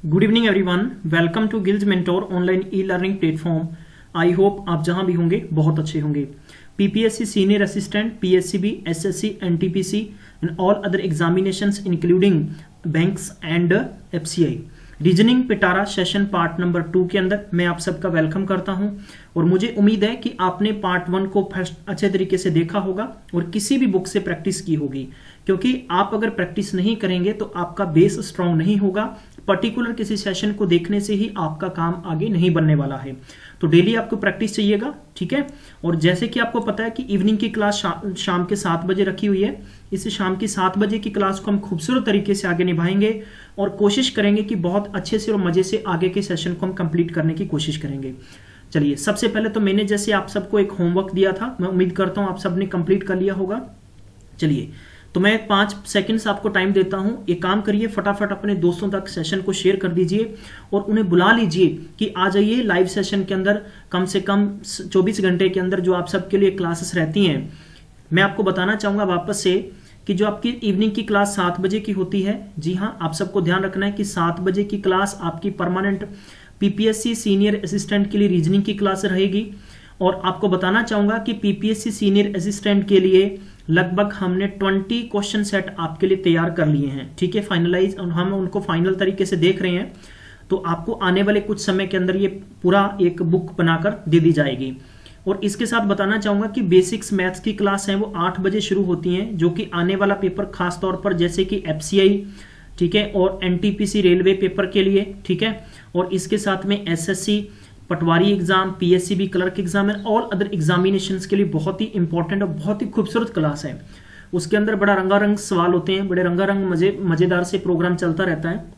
Good evening everyone, welcome to Gill's mentor online e learning platform. I hope आप जहां भी होंगे बहुत अच्छे होंगे। PPSC senior assistant, PSCB, SSC, NTPC and all other examinations including banks and FCI reasoning पिटारा session part number 2 के अंदर मैं आप सबका वेलकम करता हूं। और मुझे उम्मीद है कि आपने पार्ट 1 को अच्छे तरीके से देखा होगा और किसी भी बुक से प्रैक्टिस की होगी, क्योंकि आप अगर प्रैक्टिस नहीं करेंगे तो आपका बेस स्ट्रांग नहीं होगा। पर्टिकुलर किसी सेशन को देखने से ही आपका काम आगे नहीं बनने वाला है। तो डेली आपको प्रैक्टिस चाहिएगा, ठीक है। और जैसे कि आपको पता है कि इवनिंग की क्लास शाम के 7 बजे रखी हुई है। इस शाम की 7 बजे की क्लास को हम खूबसूरत तरीके से आगे निभाएंगे और कोशिश करेंगे कि बहुत अच्छे से और मजे से आगे के सेशन को हम कंप्लीट करने की कोशिश करेंगे। चलिए, सबसे पहले तो मैंने जैसे आप सबको एक होमवर्क दिया था, मैं उम्मीद करता हूं आप सबने कंप्लीट कर लिया होगा। चलिए, तो मैं 5 सेकंड्स आपको टाइम देता हूं। ये काम करिए, फटाफट अपने दोस्तों तक सेशन को शेयर कर दीजिए और उन्हें बुला लीजिए कि आ जाइए लाइव सेशन के अंदर। कम से कम 24 घंटे के अंदर जो आप सबके लिए क्लासेस रहती हैं, मैं आपको बताना चाहूंगा वापस से कि जो आपकी इवनिंग की क्लास 7 बजे की होती है, जी हाँ, आप सबको ध्यान रखना है कि 7 बजे की क्लास आपकी परमानेंट पीपीएससी सीनियर असिस्टेंट के लिए रीजनिंग की क्लास रहेगी। और आपको बताना चाहूंगा कि पीपीएससी सीनियर असिस्टेंट के लिए लगभग हमने 20 क्वेश्चन सेट आपके लिए तैयार कर लिए हैं, ठीक है, फाइनलाइज। हम उनको फाइनल तरीके से देख रहे हैं, तो आपको आने वाले कुछ समय के अंदर ये पूरा एक बुक बनाकर दे दी जाएगी। और इसके साथ बताना चाहूंगा कि बेसिक्स मैथ्स की क्लास है वो 8 बजे शुरू होती हैं, जो कि आने वाला पेपर खास तौर पर जैसे कि एफसीआई, ठीक है, और एनटीपीसी रेलवे पेपर के लिए, ठीक है। और इसके साथ में SSC Patwari exam, PSCB clerk exam and all other examinations के लिए बहुत ही इंपॉर्टेंट और बहुत ही खूबसूरत क्लास है। उसके अंदर बड़ा रंगारंग सवाल होते हैं, बड़े रंगारंग मजेदार से प्रोग्राम चलता रहता है,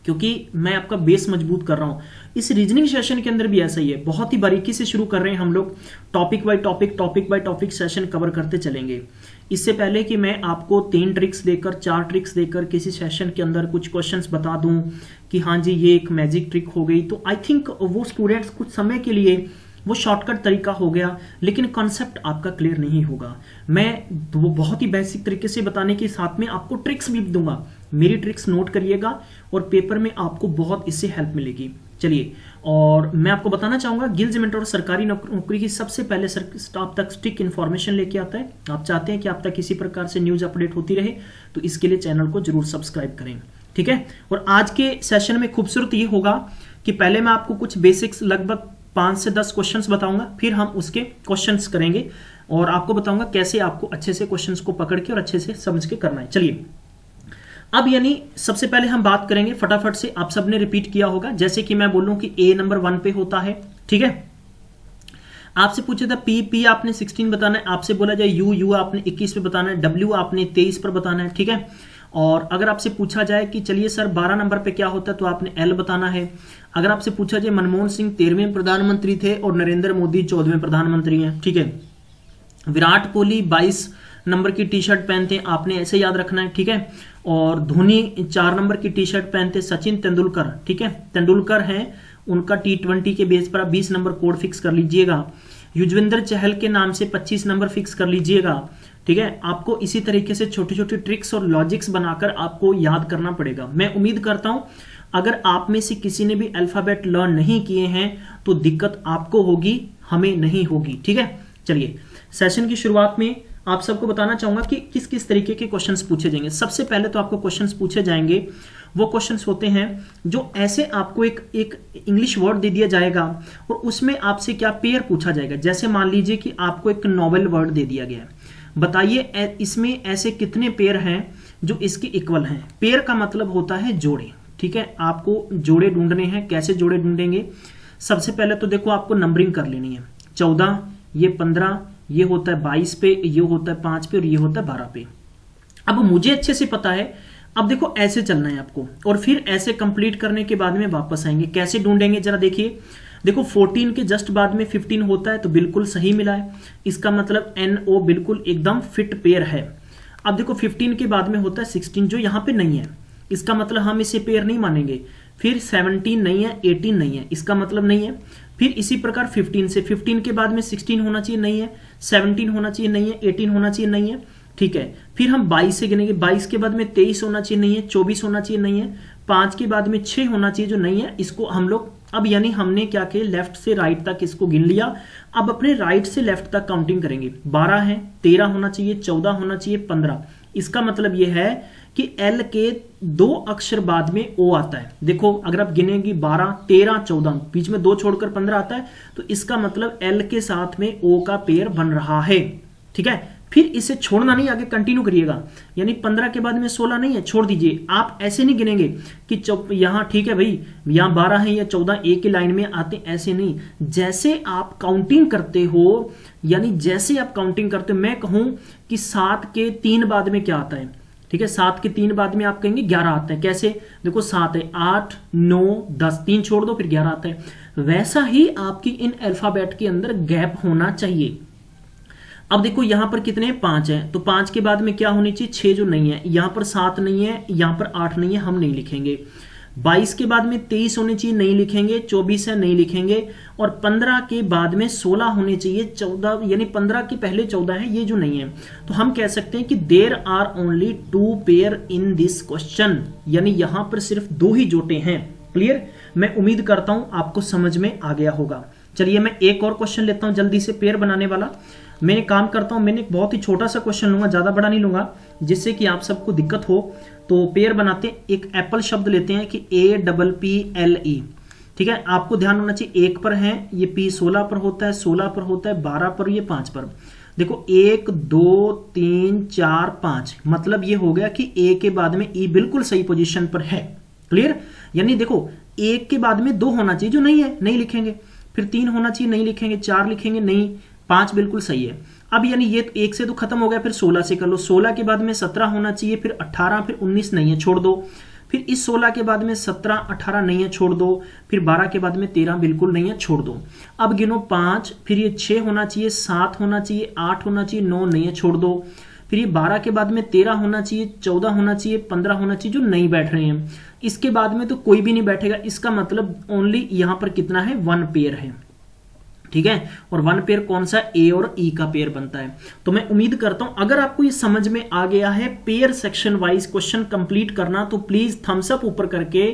क्योंकि मैं आपका बेस मजबूत कर रहा हूं। इस रीजनिंग सेशन के अंदर भी ऐसा ही है, बहुत ही बारीकी से शुरू कर रहे हैं हम लोग। Topic by topic session cover करते चलेंगे। इससे पहले कि मैं आपको 3 ट्रिक्स देकर 4 ट्रिक्स देकर किसी सेशन के अंदर कुछ क्वेश्चंस बता दूं कि हाँ जी ये एक मैजिक ट्रिक हो गई, तो आई थिंक वो स्टूडेंट्स कुछ समय के लिए वो शॉर्टकट तरीका हो गया, लेकिन कॉन्सेप्ट आपका क्लियर नहीं होगा। मैं वो बहुत ही बेसिक तरीके से बताने के साथ में आपको ट्रिक्स भी दूंगा। मेरी ट्रिक्स नोट करिएगा और पेपर में आपको बहुत इससे हेल्प मिलेगी। चलिए, और मैं आपको बताना चाहूंगा गिल्ज मेंटोर सरकारी नौकरी की सबसे पहले आप तक स्टिक इन्फॉर्मेशन लेके आता है। आप चाहते हैं कि आप तक किसी प्रकार से न्यूज अपडेट होती रहे, तो इसके लिए चैनल को जरूर सब्सक्राइब करें, ठीक है। और आज के सेशन में खूबसूरत ये होगा कि पहले मैं आपको कुछ बेसिक्स लगभग 5 से 10 क्वेश्चंस बताऊंगा, फिर हम उसके क्वेश्चंस करेंगे और आपको बताऊंगा कैसे आपको अच्छे से क्वेश्चंस को पकड़ के और अच्छे से समझ के करना है। चलिए, अब यानी सबसे पहले हम बात करेंगे, फटाफट से आप सबने रिपीट किया होगा, जैसे कि मैं बोलूं कि ए नंबर 1 पे होता है, ठीक है। आपसे पूछा था पी आपने 16 बताना है, आपसे बोला जाए यू आपने 21 पे बताना है, डब्ल्यू आपने 23 पर बताना है, ठीक है। और अगर आपसे पूछा जाए कि चलिए सर 12 नंबर पे क्या होता है, तो आपने एल बताना है। अगर आपसे पूछा जाए मनमोहन सिंह 13वें प्रधानमंत्री थे और नरेंद्र मोदी 14वें प्रधानमंत्री हैं, ठीक है। विराट कोहली 22 नंबर की टी शर्ट पहनते हैं, आपने ऐसे याद रखना है, ठीक है। और धोनी 4 नंबर की टी शर्ट पहनते, सचिन तेंदुलकर, ठीक है, तेंदुलकर हैं, उनका T20 के बेस पर 20 नंबर कोड फिक्स कर लीजिएगा। युजवेंद्र चहल के नाम से 25 नंबर फिक्स कर लीजिएगा, ठीक है। आपको इसी तरीके से छोटी छोटी ट्रिक्स और लॉजिक्स बनाकर आपको याद करना पड़ेगा। मैं उम्मीद करता हूं अगर आप में से किसी ने भी अल्फाबेट लर्न नहीं किए हैं तो दिक्कत आपको होगी, हमें नहीं होगी, ठीक है। चलिए, सेशन की शुरुआत में आप सबको बताना चाहूंगा कि किस किस तरीके के क्वेश्चंस पूछे जाएंगे। सबसे पहले तो आपको क्वेश्चंस पूछे जाएंगे, वो क्वेश्चंस होते हैं जो ऐसे आपको एक इंग्लिश वर्ड दे दिया जाएगा और उसमें आपसे क्या पेयर पूछा जाएगा। जैसे मान लीजिए कि आपको एक नॉवेल वर्ड दे दिया गया है, बताइए इसमें ऐसे कितने पेयर हैं जो इसके इक्वल हैं। पेयर का मतलब होता है जोड़े, ठीक है। आपको जोड़े ढूंढने हैं। कैसे जोड़े ढूंढेंगे? सबसे पहले तो देखो आपको नंबरिंग कर लेनी है। 14, ये 15, ये होता है 22 पे, ये होता है 5 पे और ये होता है 12 पे। अब मुझे अच्छे से पता है। अब देखो ऐसे चलना है आपको और फिर ऐसे कंप्लीट करने के बाद में वापस आएंगे। कैसे ढूंढेंगे जरा देखिए। देखो 14 के जस्ट बाद में 15 होता है, तो बिल्कुल सही मिला है। इसका मतलब NO बिल्कुल एकदम फिट पेयर है। अब देखो 15 के बाद में होता है 16, जो यहां पे नहीं है, इसका मतलब हम इसे पेयर नहीं मानेंगे। फिर 17 नहीं है, 18 नहीं है, इसका मतलब नहीं है। फिर इसी प्रकार 15 से 15 के बाद में 16 होना चाहिए, नहीं है। 17 होना चाहिए, नहीं है। 18 होना चाहिए, नहीं है, ठीक है। फिर हम 22 से गिनेंगे, 22 के बाद में 23 होना चाहिए, नहीं है। 24 होना चाहिए, नहीं है। 5 के बाद में 6 होना चाहिए जो नहीं है, इसको हम लोग अब यानी हमने क्या किया, लेफ्ट से राइट तक इसको गिन लिया। अब अपने राइट से लेफ्ट तक काउंटिंग करेंगे। 12 है, 13 होना चाहिए, 14 होना चाहिए, 15। इसका मतलब यह है कि एल के 2 अक्षर बाद में ओ आता है। देखो अगर आप गिनेंगे 12, 13, 14, बीच में 2 छोड़कर 15 आता है, तो इसका मतलब एल के साथ में ओ का पेयर बन रहा है। ठीक है, फिर इसे छोड़ना नहीं, आगे कंटिन्यू करिएगा। यानी 15 के बाद में 16 नहीं है, छोड़ दीजिए। आप ऐसे नहीं गिनेंगे कि यहां ठीक है भाई यहां 12 है या 14 एक ही लाइन में आते, ऐसे नहीं। जैसे आप काउंटिंग करते हो, यानी जैसे आप काउंटिंग करते हो, मैं कहूं कि 7 के 3 बाद में क्या आता है, ठीक है, 7 के 3 बाद में आप कहेंगे 11 आता है। कैसे, देखो 7 है, 8, 9, 10, 3 छोड़ दो फिर 11 आता है। वैसा ही आपकी इन अल्फाबेट के अंदर गैप होना चाहिए। अब देखो यहां पर कितने 5 है, तो 5 के बाद में क्या होनी चाहिए, 6 जो नहीं है, यहां पर 7 नहीं है, यहां पर 8 नहीं है, हम नहीं लिखेंगे। 22 के बाद में 23 होने चाहिए, नहीं लिखेंगे। 24 है, नहीं लिखेंगे। और 15 के बाद में 16 होने चाहिए। 14 यानी 15 के पहले 14 है, ये जो नहीं है, तो हम कह सकते हैं कि there are only 2 pair in this question, यानी यहां पर सिर्फ 2 ही जोटे हैं। क्लियर, मैं उम्मीद करता हूं आपको समझ में आ गया होगा। चलिए मैं एक और क्वेश्चन लेता हूं जल्दी से पेयर बनाने वाला। मैं काम करता हूं, मैंने एक बहुत ही छोटा सा क्वेश्चन लूंगा, ज्यादा बड़ा नहीं लूंगा जिससे कि आप सबको दिक्कत हो। तो पेयर बनाते हैं, एक एप्पल शब्द लेते हैं कि APPLE। ठीक है, आपको ध्यान होना चाहिए 1 पर है, ये P 16 पर होता है, 16 पर होता है, 12 पर, ये 5 पर। देखो 1 2 3 4 5, मतलब ये हो गया कि A के बाद में E बिल्कुल सही पोजीशन पर है। क्लियर, यानी देखो 1 के बाद में 2 होना चाहिए जो नहीं है, नहीं लिखेंगे। फिर 3 होना चाहिए, नहीं लिखेंगे। 4 लिखेंगे, नहीं। 5 बिल्कुल सही है। अब यानी ये 1 से तो खत्म हो गया, फिर 16 से कर लो। 16 के बाद में 17 होना चाहिए, फिर 18, फिर 19 नहीं है, छोड़ दो। फिर इस 16 के बाद में 17, 18 नहीं है, छोड़ दो। फिर 12 के बाद में 13 बिल्कुल नहीं है, छोड़ दो। अब गिनो 5, फिर ये 6 होना चाहिए, 7 होना चाहिए, 8 होना चाहिए, 9 नहीं है, छोड़ दो। फिर ये 12 के बाद में 13 होना चाहिए, 14 होना चाहिए, 15 होना चाहिए, जो नहीं बैठ रहे हैं। इसके बाद में तो कोई भी नहीं बैठेगा। इसका मतलब ओनली यहां पर कितना है, 1 पेयर है। ठीक है, और 1 पेयर कौन सा, ए और ई का पेयर बनता है। तो मैं उम्मीद करता हूं अगर आपको ये समझ में आ गया है pair section wise question complete करना, तो प्लीज थम्स अप ऊपर करके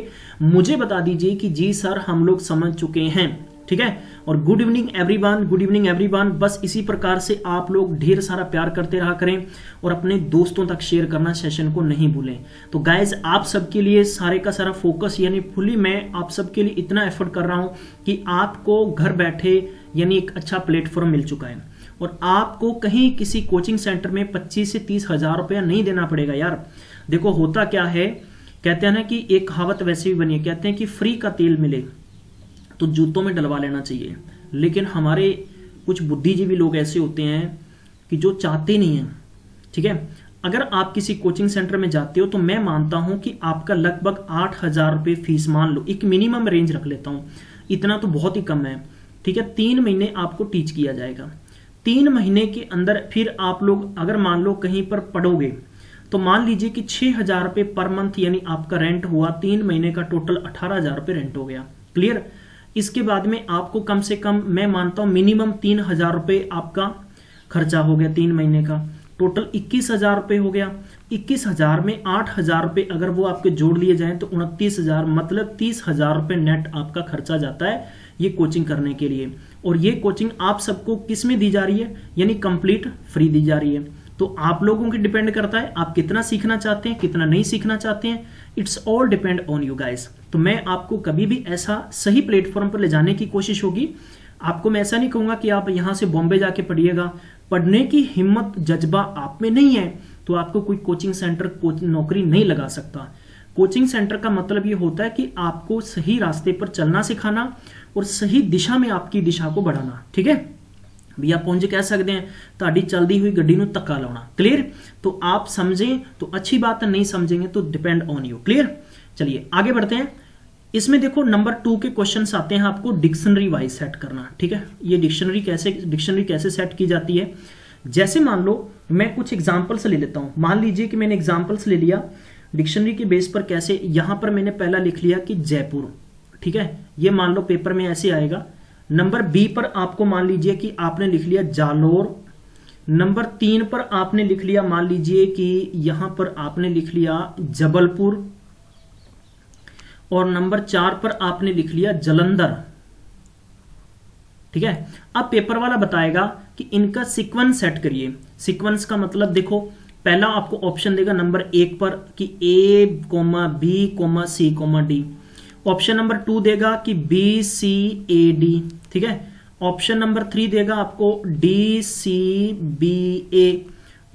मुझे बता दीजिए कि जी सर हम लोग समझ चुके हैं। ठीक है, और good evening everyone, good evening everyone. बस इसी प्रकार से आप लोग ढेर सारा प्यार करते रहा करें और अपने दोस्तों तक शेयर करना सेशन को नहीं भूलें। तो गाइज आप सबके लिए सारे का सारा फोकस यानी फुली मैं आप सबके लिए इतना एफर्ट कर रहा हूं कि आपको घर बैठे यानी एक अच्छा प्लेटफॉर्म मिल चुका है और आपको कहीं किसी कोचिंग सेंटर में 25 से 30 हजार रुपया नहीं देना पड़ेगा यार। देखो होता क्या है, कहते हैं ना कि एक कहावत वैसे भी बनी है, कहते हैं कि फ्री का तेल मिले तो जूतों में डलवा लेना चाहिए। लेकिन हमारे कुछ बुद्धिजीवी लोग ऐसे होते हैं कि जो चाहते नहीं हैं। ठीक है, अगर आप किसी कोचिंग सेंटर में जाते हो तो मैं मानता हूं कि आपका लगभग 8,000 रुपये फीस मान लो, एक मिनिमम रेंज रख लेता हूं, इतना तो बहुत ही कम है। ठीक है, 3 महीने आपको टीच किया जाएगा। 3 महीने के अंदर फिर आप लोग अगर मान लो कहीं पर पढ़ोगे तो मान लीजिए कि 6,000 रुपये पर मंथ यानी आपका रेंट हुआ। 3 महीने का टोटल 18,000 रुपये रेंट हो गया। क्लियर, इसके बाद में आपको कम से कम मैं मानता हूं मिनिमम 3,000 रुपये आपका खर्चा हो गया 3 महीने का। टोटल 21,000 रुपये हो गया। 21,000 में 8,000 रुपये अगर वो आपके जोड़ लिए जाएं तो 29,000, मतलब 30,000 रुपये नेट आपका खर्चा जाता है ये कोचिंग करने के लिए। और ये कोचिंग आप सबको किस में दी जा रही है, यानी कंप्लीट फ्री दी जा रही है। तो आप लोगों की डिपेंड करता है आप कितना सीखना चाहते हैं, कितना नहीं सीखना चाहते हैं। It's all depend on you guys. तो मैं आपको कभी भी ऐसा सही प्लेटफॉर्म पर ले जाने की कोशिश होगी। आपको मैं ऐसा नहीं कहूंगा कि आप यहां से बॉम्बे जाके पढ़िएगा। पढ़ने की हिम्मत जज्बा आप में नहीं है तो आपको कोई कोचिंग सेंटर नौकरी नहीं लगा सकता। कोचिंग सेंटर का मतलब ये होता है कि आपको सही रास्ते पर चलना सिखाना और सही दिशा में आपकी दिशा को बढ़ाना। ठीक है भैया, पहुंचे कह सकते हैं ताड़ी चलती हुई गड्डी नूं धक्का लाना। क्लियर, तो आप समझें तो अच्छी बात है, नहीं समझेंगे तो डिपेंड ऑन यू। क्लियर, चलिए आगे बढ़ते हैं। इसमें देखो नंबर 2 के क्वेश्चंस आते हैं आपको डिक्शनरी वाइज सेट करना। ठीक है, ये डिक्शनरी कैसे सेट की जाती है। जैसे मान लो मैं कुछ एग्जांपल्स ले लेता हूं। मान लीजिए कि मैंने एग्जांपल्स ले लिया डिक्शनरी के बेस पर। कैसे, यहां पर मैंने पहला लिख लिया कि जयपुर। ठीक है, ये मान लो पेपर में ऐसे आएगा। नंबर बी पर आपको मान लीजिए कि आपने लिख लिया जालोर। नंबर 3 पर आपने लिख लिया मान लीजिए कि यहां पर आपने लिख लिया जबलपुर। और नंबर 4 पर आपने लिख लिया जलंधर। ठीक है, अब पेपर वाला बताएगा कि इनका सीक्वेंस सेट करिए। सीक्वेंस का मतलब देखो, पहला आपको ऑप्शन देगा नंबर 1 पर कि A, B, C, D। Option number 2 देगा कि B, C, A, D। ठीक है, ऑप्शन नंबर 3 देगा आपको D, C, B, A।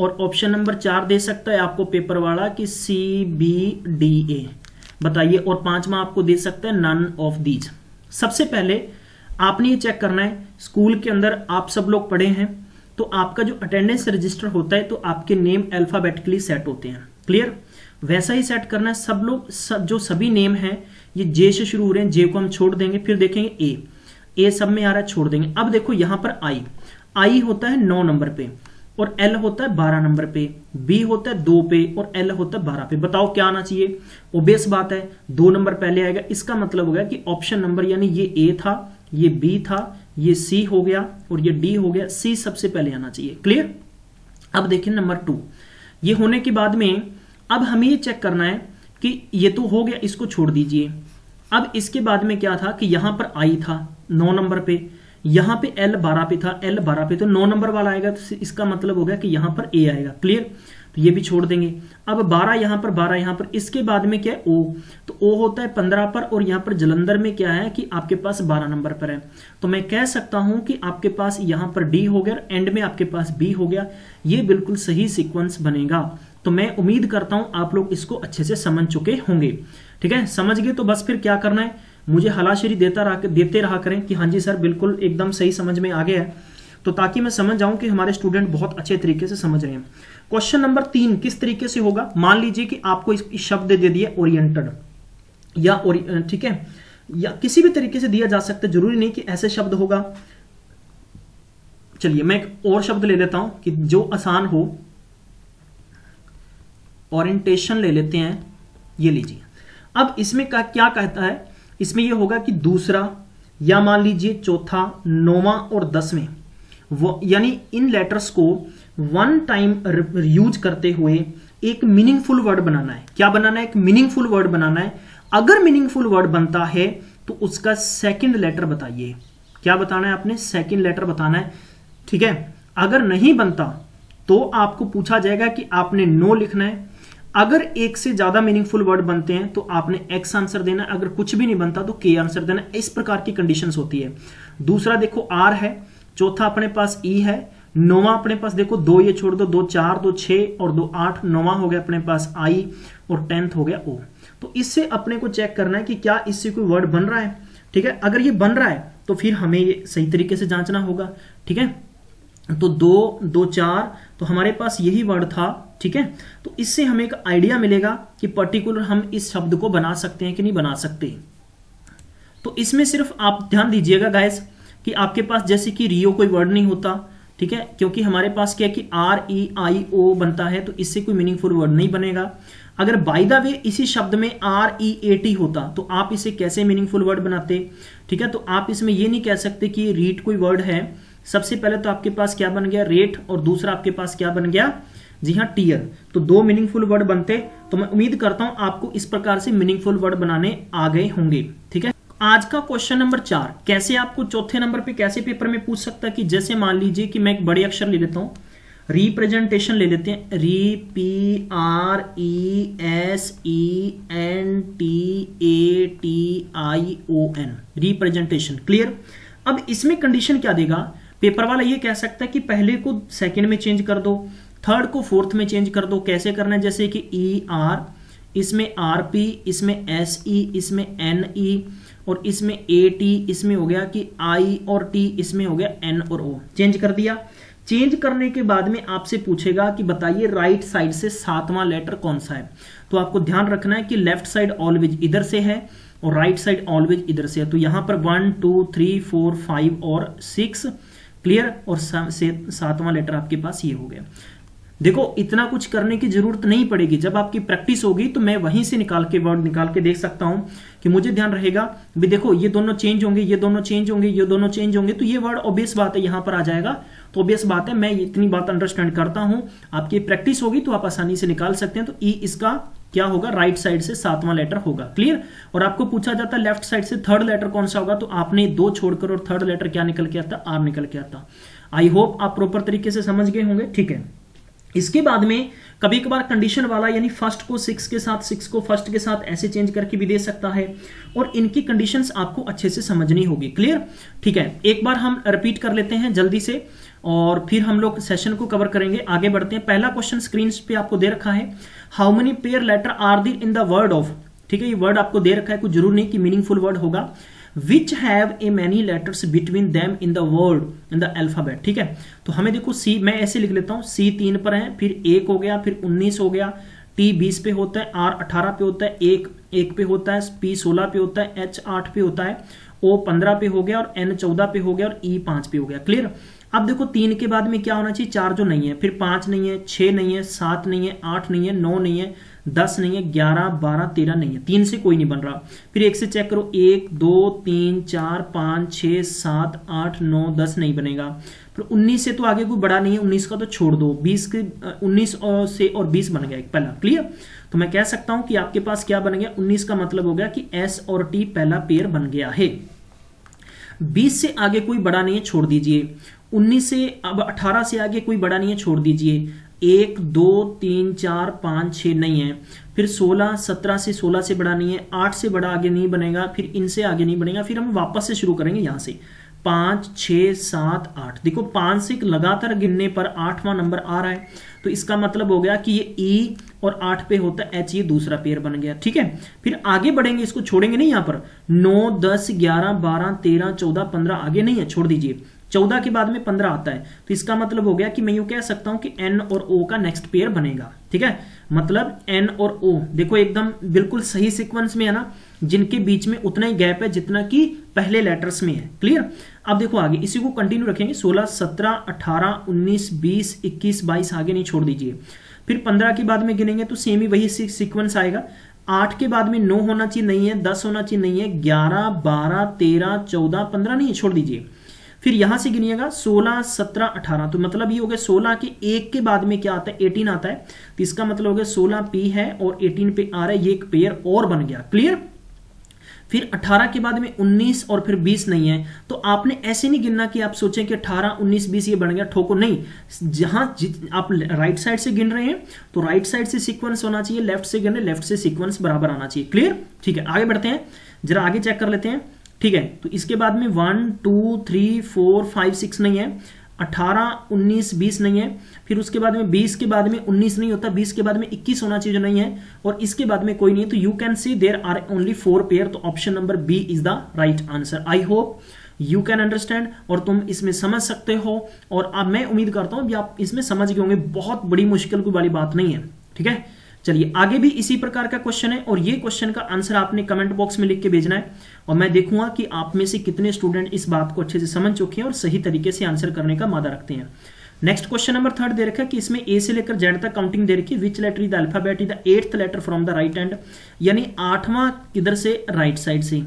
और ऑप्शन नंबर 4 दे सकता है आपको पेपर वाला कि C, B, D, A। बताइए, और 5वां आपको दे सकता है नन ऑफ दीज। सबसे पहले आपने ये चेक करना है, स्कूल के अंदर आप सब लोग पढ़े हैं तो आपका जो अटेंडेंस रजिस्टर होता है तो आपके नेम अल्फाबेटिकली सेट होते हैं। क्लियर, वैसा ही सेट करना है। सब लोग जो सभी नेम हैं ये जे से शुरू हो रहे हैं, जे को हम छोड़ देंगे, फिर देखेंगे ए सब में आ रहा है, छोड़ देंगे। अब देखो यहां पर आई होता है 9 नंबर पे, और एल होता है 12 नंबर पे, बी होता है 2 पे, और एल होता है 12 पे। बताओ क्या आना चाहिए? ओबियस बात है 2 नंबर पहले आएगा। इसका मतलब हो गया कि ऑप्शन नंबर, यानी ये ए था, ये बी था, ये सी हो गया और ये डी हो गया, सी सबसे पहले आना चाहिए। क्लियर। अब देखिए नंबर 2, ये होने के बाद में अब हमें ये चेक करना है कि ये तो हो गया, इसको छोड़ दीजिए। अब इसके बाद में क्या था कि यहां पर आई था 9 नंबर पे, यहां पे एल 12 पे था, एल 12 पे तो 9 नंबर वाला आएगा, तो इसका मतलब हो गया कि यहां पर ए आएगा। क्लियर, तो ये भी छोड़ देंगे। अब 12 यहां पर, 12 यहां पर, इसके बाद में क्या है ओ, तो ओ होता है 15 पर, और यहां पर जलंधर में क्या है कि आपके पास 12 नंबर पर है। तो मैं कह सकता हूं कि आपके पास यहां पर डी हो गया, एंड में आपके पास बी हो गया। ये बिल्कुल सही सीक्वेंस बनेगा। तो मैं उम्मीद करता हूं आप लोग इसको अच्छे से समझ चुके होंगे। ठीक है, समझ गए तो बस फिर क्या करना है, मुझे हलाशेरी देते रहा करें कि हाँ जी सर बिल्कुल एकदम सही समझ में आ गया है, तो ताकि मैं समझ जाऊं कि हमारे स्टूडेंट बहुत अच्छे तरीके से समझ रहे हैं। क्वेश्चन नंबर 3 किस तरीके से होगा? मान लीजिए कि आपको इस शब्द दे दिया ओरिएंटेड, या ठीक है, या किसी भी तरीके से दिया जा सकता है, जरूरी नहीं कि ऐसे शब्द होगा। चलिए मैं एक और शब्द ले लेता हूं कि जो आसान हो, ओरिएंटेशन ले लेते हैं, ये लीजिए। अब इसमें क्या कहता है, इसमें यह होगा कि दूसरा, या मान लीजिए चौथा, 9वां और 10वें, वो यानी इन लेटर्स को वन टाइम यूज करते हुए एक मीनिंगफुल वर्ड बनाना है। क्या बनाना है? एक मीनिंगफुल वर्ड बनाना है। अगर मीनिंगफुल वर्ड बनता है तो उसका सेकंड लेटर बताइए। क्या बताना है आपने? सेकंड लेटर बताना है। ठीक है, अगर नहीं बनता तो आपको पूछा जाएगा कि आपने नो लिखना है। अगर एक से ज्यादा मीनिंगफुल वर्ड बनते हैं तो आपने एक्स आंसर देना है, अगर कुछ भी नहीं बनता तो के आंसर देना है। इस प्रकार की कंडीशंस होती है। दूसरा देखो आर है, चौथा अपने पास ई है, 9वां अपने पास देखो 2 ये छोड़ दो, 2 4, 2 6 और 2 8, 9वां हो गया अपने पास आई, और 10th हो गया ओ। तो इससे अपने को चेक करना है कि क्या इससे कोई वर्ड बन रहा है। ठीक है, अगर ये बन रहा है तो फिर हमें ये सही तरीके से जांचना होगा। ठीक है, तो 2 2 4, तो हमारे पास यही वर्ड था। ठीक है, तो इससे हमें एक आइडिया मिलेगा कि पर्टिकुलर हम इस शब्द को बना सकते हैं कि नहीं बना सकते। तो इसमें सिर्फ आप ध्यान दीजिएगा गाइस कि आपके पास जैसे कि रियो कोई वर्ड नहीं होता। ठीक है, क्योंकि हमारे पास क्या है कि REIO बनता है, तो इससे कोई मीनिंगफुल वर्ड नहीं बनेगा। अगर बाय द वे इसी शब्द में REAT होता तो आप इसे कैसे मीनिंगफुल वर्ड बनाते? ठीक है, तो आप इसमें ये नहीं कह सकते कि रीट कोई वर्ड है। सबसे पहले तो आपके पास क्या बन गया? रेट, और दूसरा आपके पास क्या बन गया? जी हाँ, टीयर। तो 2 मीनिंगफुल वर्ड बनते। तो मैं उम्मीद करता हूं आपको इस प्रकार से मीनिंगफुल वर्ड बनाने आ गए होंगे। ठीक है, आज का क्वेश्चन नंबर 4 कैसे आपको चौथे नंबर पे कैसे पेपर में पूछ सकता है कि जैसे मान लीजिए कि मैं एक बड़े अक्षर ले लेता हूं, रिप्रेजेंटेशन ले लेते हैं, REPRESENTATION, रिप्रेजेंटेशन। क्लियर। अब इसमें कंडीशन क्या देगा? पेपर वाला ये कह सकता है कि पहले को सेकंड में चेंज कर दो, थर्ड को फोर्थ में चेंज कर दो। कैसे करना है? जैसे कि ER, इसमें RP, इसमें SE, इसमें NE, और इसमें AT, इसमें हो गया कि I और T, इसमें हो गया N और O। चेंज कर दिया। चेंज करने के बाद में आपसे पूछेगा कि बताइए राइट साइड से 7वां लेटर कौन सा है। तो आपको ध्यान रखना है कि लेफ्ट साइड ऑलवेज इधर से है और राइट साइड ऑलवेज इधर से है। तो यहां पर 1 2 3 4 5 और 6। क्लियर। और 7वां लेटर आपके पास ये हो गया। देखो इतना कुछ करने की जरूरत नहीं पड़ेगी। जब आपकी प्रैक्टिस होगी तो मैं वहीं से निकाल के वर्ड निकाल के देख सकता हूं कि मुझे ध्यान रहेगा भी देखो ये दोनों चेंज होंगे, ये दोनों चेंज होंगे, ये दोनों चेंज होंगे, तो ये वर्ड ऑब्वियस बात है यहां पर आ जाएगा। तो ऑब्वियस बात है, मैं इतनी बात अंडरस्टैंड करता हूं। आपकी प्रैक्टिस होगी तो आप आसानी से निकाल सकते हैं। तो ई इसका क्या होगा, राइट साइड से 7वां लेटर होगा। क्लियर। और आपको पूछा जाता है लेफ्ट साइड से थर्ड लेटर कौन सा होगा, तो आपने 2 छोड़कर और थर्ड लेटर क्या निकल के आता, आर निकल के आता। आई होप आप प्रॉपर तरीके से समझ गए होंगे। ठीक है, इसके बाद में कभी कभार कंडीशन वाला यानी फर्स्ट को 6 के साथ, 6 को फर्स्ट के साथ ऐसे चेंज करके भी दे सकता है, और इनकी कंडीशंस आपको अच्छे से समझनी होगी। क्लियर। ठीक है, एक बार हम रिपीट कर लेते हैं जल्दी से और फिर हम लोग सेशन को कवर करेंगे। आगे बढ़ते हैं। पहला क्वेश्चन स्क्रीन पे आपको दे रखा है, how many pair letter are there in the word of. ठीक है, ये वर्ड आपको दे रखा है, कुछ जरूर नहीं कि मीनिंगफुल वर्ड होगा। Which have a many letters between them in the word in the alphabet. ठीक है, तो हमें देखो सी, मैं ऐसे लिख लेता हूं, सी 3 पर है, फिर 1 हो गया, फिर 19 हो गया, टी 20 पे होता है, आर 18 पे होता है, 1 पे होता है, पी 16 पे होता है, एच 8 पे होता है, ओ 15 पे हो गया, और एन 14 पे हो गया, और ई 5 पे हो गया। क्लियर। अब देखो 3 के बाद में क्या होना चाहिए, 4 जो नहीं है, फिर 5 नहीं है, 6 नहीं है, 7 नहीं है, 8 नहीं है, 9 नहीं है, 10 नहीं है, 11, 12, 13 नहीं है, 3 से कोई नहीं बन रहा। फिर 1 से चेक करो, 1, 2, 3, 4, 5, 6, 7, 8, 9, 10 नहीं बनेगा। फिर 19 से तो आगे कोई बड़ा नहीं है, 19 का तो छोड़ दो, 19 से और 20 बन गया एक पहला। क्लियर। तो मैं कह सकता हूं कि आपके पास क्या बन गया, 19 का मतलब हो गया कि एस और टी पहला पेयर बन गया है। 20 से आगे कोई बड़ा नहीं है, छोड़ दीजिए। 19 से अब 18 से आगे कोई बड़ा नहीं है, छोड़ दीजिए। 1, 2, 3, 4, 5, 6 नहीं है। फिर 16, 17 से 16 से बड़ा नहीं है, 8 से बड़ा आगे नहीं बनेगा, फिर इनसे आगे नहीं बनेगा। फिर हम वापस से शुरू करेंगे यहां से, 5, 6, 7, 8। देखो 5 से लगातार गिनने पर 8वां नंबर आ रहा है, तो इसका मतलब हो गया कि ये ई और 8 पे होता है एच, ये दूसरा पेयर बन गया। ठीक है, फिर आगे बढ़ेंगे, इसको छोड़ेंगे नहीं, यहां पर 9, 10, 11, 12, 13, 14, 15 आगे नहीं है, छोड़ दीजिए। 14 के बाद में 15 आता है, तो इसका मतलब हो गया कि मैं यूं कह सकता हूं कि एन और ओ का नेक्स्ट पेयर बनेगा। ठीक है, मतलब एन और ओ देखो एकदम बिल्कुल सही सीक्वेंस में है ना, जिनके बीच में उतना ही गैप है जितना कि पहले लेटर्स में है। क्लियर। अब देखो आगे इसी को कंटिन्यू रखेंगे, 16, 17, 18, 19, 20, 21, 22 आगे नहीं, छोड़ दीजिए। फिर 15 के बाद में गिनेंगे तो सेम ही वही सीक्वेंस आएगा। 8 के बाद में 9 होना चाहिए, नहीं है, 10 होना चाहिए, नहीं है, 11, 12, 13, 14, 15 नहीं है, छोड़ दीजिए। फिर यहां से गिनिएगा 16, 17, 18, तो मतलब ये हो गया 16 के 1 के बाद में क्या आता है, 18 आता है, तो इसका मतलब हो गया 16 पी है और 18 पे आ रहा है, ये एक पेयर और बन गया। क्लियर। फिर 18 के बाद में 19 और फिर 20 नहीं है, तो आपने ऐसे नहीं गिनना कि आप सोचें कि 18, 19, 20 ये बन गया, ठोको नहीं। जहां आप राइट साइड से गिन रहे हैं तो राइट साइड से सीक्वेंस होना चाहिए, लेफ्ट से गिन रहे लेफ्ट से सीक्वेंस बराबर आना चाहिए। क्लियर। ठीक है, आगे बढ़ते हैं, जरा आगे चेक कर लेते हैं। ठीक है, तो इसके बाद में 1, 2, 3, 4, 5, 6 नहीं है, 18, 19, 20 नहीं है, फिर उसके बाद में 20 के बाद में 19 नहीं होता, 20 के बाद में 21 होना चाहिए जो नहीं है, और इसके बाद में कोई नहीं है, तो you can see there are only 4 pair, तो option number B is the right answer. I hope you can understand और तुम इसमें समझ सकते हो, और अब मैं उम्मीद करता हूं कि आप इसमें समझ गए होंगे, बहुत बड़ी मुश्किल कोई वाली बात नहीं है। ठीक है, चलिए आगे भी इसी प्रकार का क्वेश्चन है, और ये क्वेश्चन का आंसर आपने कमेंट बॉक्स में लिख के भेजना है, और मैं देखूंगा कि आप में से कितने स्टूडेंट इस बात को अच्छे से समझ चुके हैं और सही तरीके से आंसर करने का मादा रखते हैं। नेक्स्ट क्वेश्चन नंबर 3 दे रखा है कि इसमें ए से लेकर जेड तक काउंटिंग दे रखी है, which letter is the alphabet is the 8th letter from the right hand, यानी 8वां किधर से, राइट साइड से।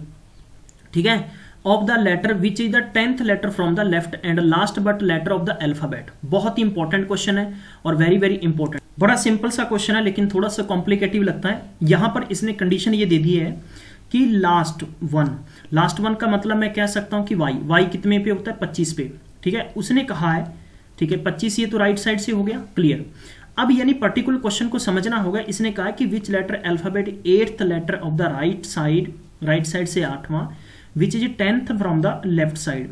ठीक है, of the letter which is the 10th letter from the left end last but letter of the alphabet. बहुत ही important question है और वेरी वेरी इंपॉर्टेंट। बड़ा सिंपल सा क्वेश्चन है लेकिन थोड़ा सा कॉम्प्लिकेटिव लगता है। यहां पर इसने कंडीशन ये दे दी है कि लास्ट वन का मतलब मैं कह सकता हूं कि वाई कितने पे होता है, 25 पे। ठीक है, उसने कहा है, ठीक है 25, ये तो राइट साइड से हो गया। क्लियर। अब यानी पर्टिकुलर क्वेश्चन को समझना होगा। इसने कहा कि which letter alphabet 8th letter of the right side से 8वां, which is 10th from the left side,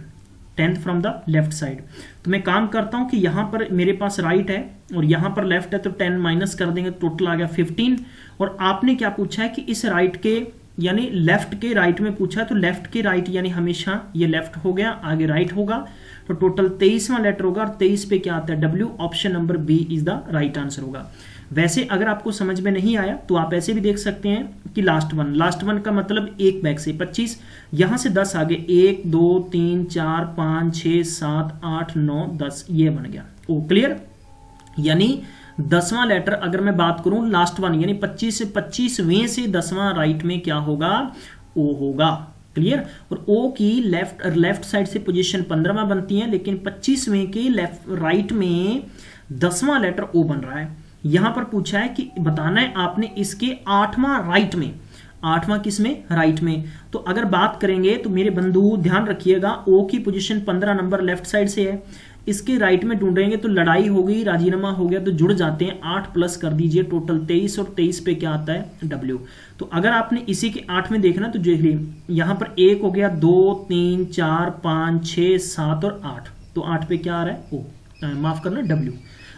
10th from the left side. तो मैं काम करता हूं कि यहां पर मेरे पास राइट है और यहां पर लेफ्ट है, तो 10 माइनस कर देंगे, टोटल आ गया 15। और आपने क्या पूछा है कि इस राइट के यानी लेफ्ट के राइट में पूछा है, तो लेफ्ट के राइट यानी हमेशा ये लेफ्ट हो गया, आगे राइट होगा, तो टोटल 23वां लेटर होगा, और 23 पे क्या आता है, W. Option number B is the right answer होगा। वैसे अगर आपको समझ में नहीं आया तो आप ऐसे भी देख सकते हैं कि लास्ट वन का मतलब एक बैग से 25, यहां से 10 आगे, 1, 2, 3, 4, 5, 6, 7, 8, 9, 10 ये बन गया। O clear. यानी 10वां लेटर अगर मैं बात करूं लास्ट वन यानी 25 से 25वें से 10वां राइट में क्या होगा, ओ होगा। क्लियर। और ओ की लेफ्ट साइड से पोजीशन 15वां बनती है, लेकिन 25वें के राइट में 10वां लेटर ओ बन रहा है, यहां पर पूछा है कि बताना है आपने इसके 8वां राइट में, 8वां किस में, राइट में। तो अगर बात करेंगे तो मेरे बंधु ध्यान रखिएगा, ओ की पोजीशन 15 नंबर लेफ्ट साइड से है, इसके राइट में ढूंढेंगे तो लड़ाई हो गई, राजीनामा हो गया, तो जुड़ जाते हैं। 8 प्लस कर दीजिए, टोटल 23 और 23 पे क्या आता है W। तो अगर आपने इसी के 8 में देखना तो यहां पर 1 हो गया, 2 3 4 5 6 7 और 8, तो 8 पे क्या आ रहा है O, माफ करना W।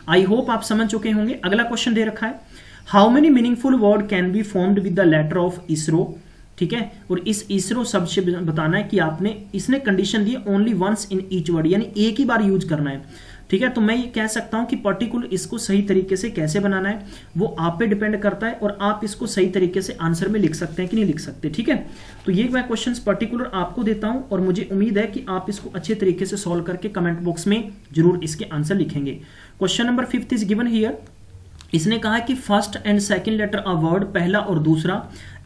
आई होप आप समझ चुके होंगे। अगला क्वेश्चन दे रखा है, how many meaningful word can be formed with the letter of ISRO. ठीक है, और इस इसरो शब्द से बताना है कि आपने, इसने कंडीशन दी only once in each word, यानी एक ही बार यूज करना है। ठीक है, तो मैं ये कह सकता हूं कि पर्टिकुलर इसको सही तरीके से कैसे बनाना है वो आप पे डिपेंड करता है, और आप इसको सही तरीके से आंसर में लिख सकते हैं कि नहीं लिख सकते। ठीक है, तो ये मैं क्वेश्चन पर्टिकुलर आपको देता हूं और मुझे उम्मीद है कि आप इसको अच्छे तरीके से सॉल्व करके कमेंट बॉक्स में जरूर इसके आंसर लिखेंगे। Question number 5 is given here. इसने कहा कि first and second letter of word, पहला और दूसरा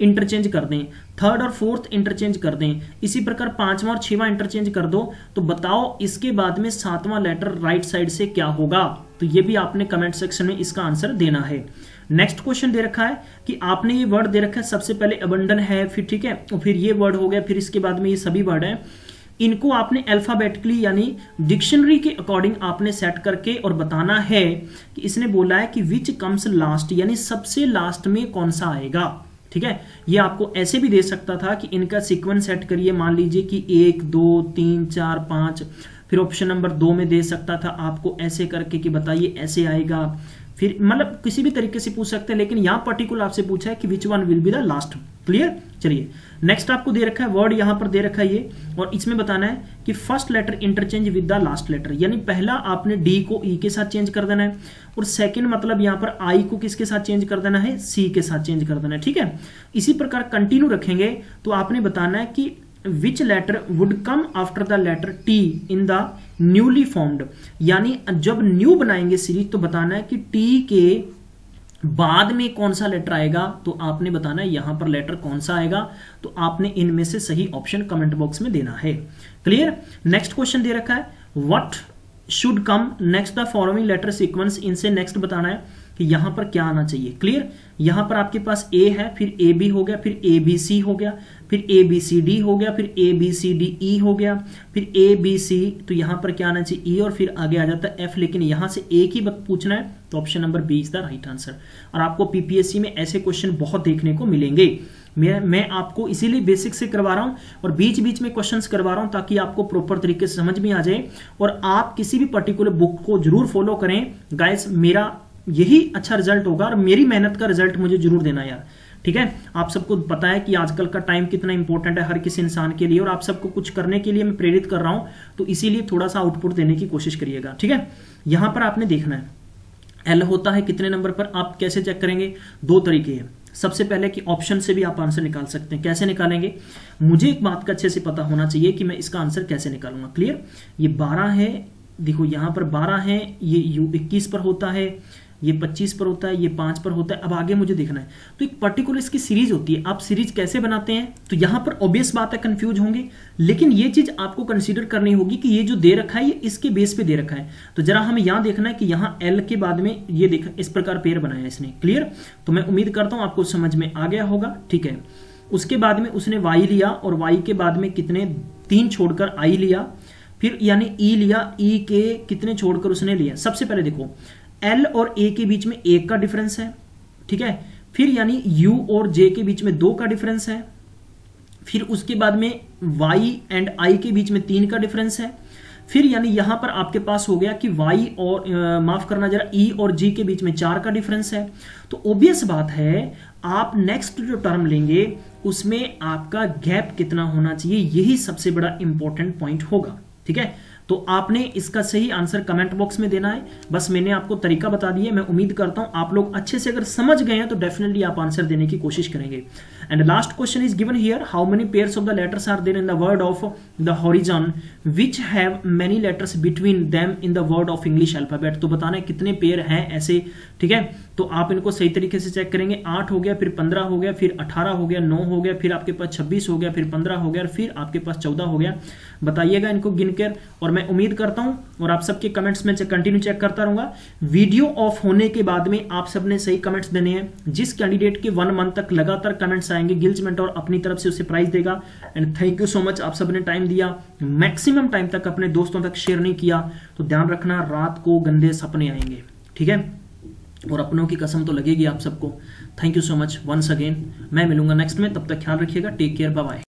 इंटरचेंज कर दें, थर्ड और फोर्थ इंटरचेंज कर दें, इसी प्रकार 5वां और 6वां इंटरचेंज कर दो। तो बताओ इसके बाद में 7वां लेटर राइट साइड से क्या होगा। तो ये भी आपने कमेंट सेक्शन में इसका आंसर देना है। नेक्स्ट क्वेश्चन दे रखा है कि आपने ये वर्ड दे रखा है, सबसे पहले अबंडन है, फिर ठीक है, और फिर ये वर्ड हो गया, फिर इसके बाद में ये सभी वर्ड हैं। इनको आपने अल्फाबेटिकली यानी डिक्शनरी के अकॉर्डिंग आपने सेट करके और बताना है कि इसने बोला है कि विच कम्स लास्ट, यानी सबसे लास्ट में कौन सा आएगा। ठीक है, ये आपको ऐसे भी दे सकता था कि इनका सीक्वेंस सेट करिए, मान लीजिए कि 1 2 3 4 5, फिर ऑप्शन नंबर 2 में दे सकता था आपको ऐसे करके कि बताइए ऐसे आएगा, फिर मतलब किसी भी तरीके से पूछ सकते हैं, लेकिन यहां पर्टिकुलर आपसे पूछा है कि which one will be the last. Clear, चलिए नेक्स्ट आपको दे रखा है वर्ड, यहां पर दे रखा है ये, और इसमें बताना है कि first letter interchange with the last letter, यानी पहला आपने डी को ई के साथ चेंज कर देना है, और सेकंड मतलब यहां पर आई को किसके साथ चेंज कर देना है, सी के साथ चेंज कर देना है। ठीक है, इसी प्रकार कंटिन्यू रखेंगे तो आपने बताना है कि which letter would come after the letter T in the newly formed, यानी जब न्यू बनाएंगे सीरीज तो बताना है कि टी के बाद में कौन सा लेटर आएगा। तो आपने बताना है यहां पर लेटर कौन सा आएगा, तो आपने इनमें से सही ऑप्शन कमेंट बॉक्स में देना है। क्लियर, नेक्स्ट क्वेश्चन दे रखा है, what should come next the following letter sequence, इनसे नेक्स्ट बताना है कि यहां पर क्या आना चाहिए। क्लियर, यहां पर आपके पास ए है, फिर ए बी हो गया, फिर ए बी सी हो गया, फिर ए बी सी डी हो गया, फिर A B C D E हो गया, फिर ए बी सी, तो यहां पर क्या आना चाहिए ई, और फिर आगे आ जाता है एफ, लेकिन यहां से एक ही वक्त पूछना है, तो option number B is the right answer. और आपको पीपीएससी में ऐसे क्वेश्चन बहुत देखने को मिलेंगे। मैं आपको इसीलिए बेसिक से करवा रहा हूं और बीच बीच में क्वेश्चंस करवा रहा हूं ताकि आपको प्रॉपर तरीके से समझ में आ जाए, और आप किसी भी पर्टिकुलर बुक को जरूर फॉलो करें गाइस। मेरा यही अच्छा रिजल्ट होगा और मेरी मेहनत का रिजल्ट मुझे जरूर देना यार। ठीक है, आप सबको पता है कि आजकल का टाइम कितना इंपॉर्टेंट है हर किसी इंसान के लिए, और आप सबको कुछ करने के लिए मैं प्रेरित कर रहा हूं, तो इसीलिए थोड़ा सा आउटपुट देने की कोशिश करिएगा। ठीक है, यहां पर आपने देखना है एल होता है कितने नंबर पर, आप कैसे चेक करेंगे, 2 तरीके हैं। सबसे पहले कि ऑप्शन से भी आप आंसर निकाल सकते हैं। कैसे निकालेंगे, मुझे एक बात का अच्छे से पता होना चाहिए कि मैं इसका आंसर कैसे निकालूंगा। क्लियर, ये 12 है, देखो यहां पर 12 है, ये 21 पर होता है, ये 25 पर होता है, ये 5 पर होता है। अब आगे मुझे देखना है, तो एक पर्टिकुलर इसकी सीरीज होती है। आप सीरीज कैसे बनाते हैं, तो यहां पर ऑब्वियस बात है कंफ्यूज होंगे, लेकिन ये चीज आपको कंसीडर करनी होगी कि ये जो दे रखा है ये इसके बेस पे दे रखा है। तो जरा हमें यहां देखना है कि यहां एल के बाद में ये देखा इस प्रकार पेयर बनाया इसने। क्लियर, तो मैं उम्मीद करता हूं आपको समझ में आ गया होगा। ठीक है, उसके बाद में उसने वाई लिया, और वाई के बाद में कितने 3 छोड़कर आई लिया, फिर यानी ई लिया, ई के कितने छोड़कर उसने लिया। सबसे पहले देखो L और A के बीच में 1 का डिफरेंस है। ठीक है, फिर यानी U और J के बीच में 2 का डिफरेंस है, फिर उसके बाद में Y एंड I के बीच में 3 का डिफरेंस है, फिर यानी यहां पर आपके पास हो गया कि Y और माफ करना जरा E और G के बीच में 4 का डिफरेंस है। तो ऑब्वियस बात है आप नेक्स्ट जो टर्म लेंगे उसमें आपका गैप कितना होना चाहिए, यही सबसे बड़ा इंपॉर्टेंट पॉइंट होगा। ठीक है, तो आपने इसका सही आंसर कमेंट बॉक्स में देना है। बस मैंने आपको तरीका बता दिया, मैं उम्मीद करता हूं आप लोग अच्छे से अगर समझ गए हैं तो डेफिनेटली आप आंसर देने की कोशिश करेंगे। And last question is given here, how many pairs of the letters are there in the word of the horizon which have many letters between them in the word of English alphabet. तो बताना है कितने pair हैं ऐसे। ठीक है, तो आप इनको सही तरीके से चेक करेंगे। 8 हो गया, फिर 15 हो गया, फिर 18 हो गया, 9 हो गया, फिर आपके पास 26 हो गया, फिर 15 हो गया, फिर आपके पास 14 हो गया। बताइएगा इनको गिनकर, और मैं उम्मीद करता हूं और आप सबके कमेंट्स में कंटिन्यू चेक करता रहूंगा। वीडियो ऑफ होने के बाद में आप सबने सही कमेंट्स देने हैं। जिस कैंडिडेट के 1 मंथ तक लगातार कमेंट्स आएंगे, गिल्ज मेंटोर अपनी तरफ से उसे प्राइज देगा। And thank you so much, आप सबने टाइम दिया, मैक्सिमम टाइम तक अपने दोस्तों तक शेयर नहीं किया तो ध्यान रखना, रात को गंदे सपने आएंगे, ठीक है, और अपनों की कसम तो लगेगी आप सबको। Thank you so much once again. मैं मिलूंगा नेक्स्ट में, तब तक ख्याल रखिएगा, टेक केयर, बाय बाय।